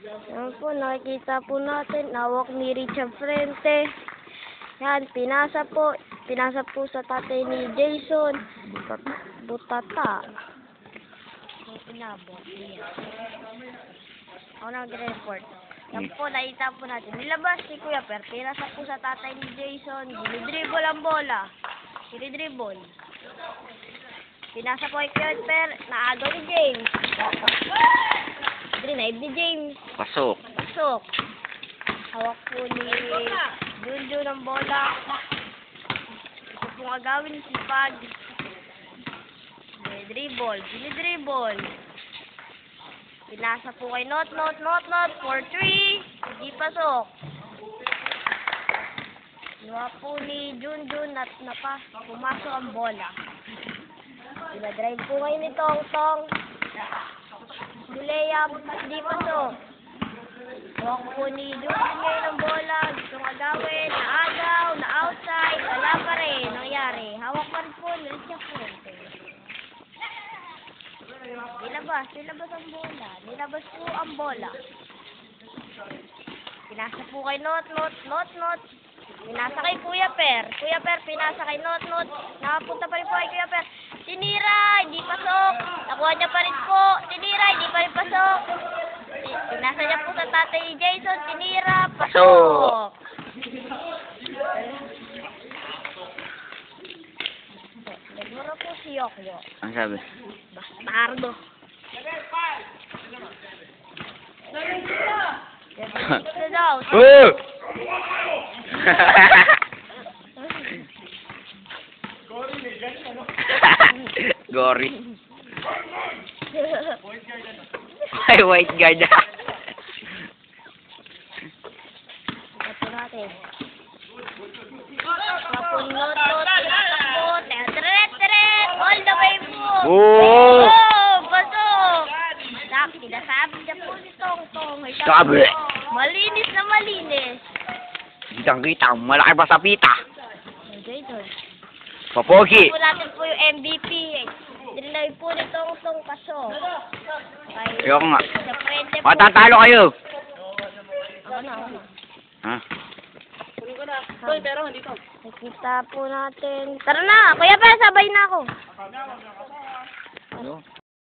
Yan po, nakikita po natin, hawak ni Richard Frente. Yan, pinasa po sa tatay ni Jason. Butata. Inabot. Ako nag-report. Yan po, nakita po natin. Nilabas si Kuya Per, pinasa po sa tatay ni Jason. Dinidribble ang bola. Dinidribble. Pinasa po kay Kuya Per, naagaw ni James. Drinaib ni James. Pasok. Hawak po ni Junjun ang bola. Ito pong agawin si Pag. Dinidribble. Pinasa po kay Not, for 3. Hindi pasok. Nawa po ni Junjun at pumasok ang bola. Dinadrive po kayo ni Tong. Layup, hindi pasok. Hawak po ni Junjun ngayon ang bola. Gustong agawin, naagaw, na-outside, wala pa rin. Nangyari. Hawak pa rin po ni Richard Frente. Nilabas po ang bola. Pinasa po kay Not. Pinasa kay Kuya Per. Pinasa kay Not. Nakapunta pa rin po kay Kuya Per. Tinira, hindi pasok. Nakuha niya pa rin po. Tinira, hindi pa rin pasok. Pinasa niya po sa tatay ni Jason. Tinira, pasok. Nagmura po si Yokyo. Ang sabi? Bastardo. Ito daw. Oh! Gory. Ay, white guard. Ito natin. Papunot. Teret. All the way po. Oh! Pasok. Sinasabi niya po si Tong. Sabi. Malinis na malinis. Kitang-kita, malaki pa sa pita. Okay, doon. Papogi. Po natin po yung MVP. Dinilay po ni Tong kaso. Ayoko nga. Sa frente po. Matatalo kayo. Ako na. Ha? Hoy, pero dito. Nakita po natin. Tara na, Kuya Pa, sabay na ako. Ano?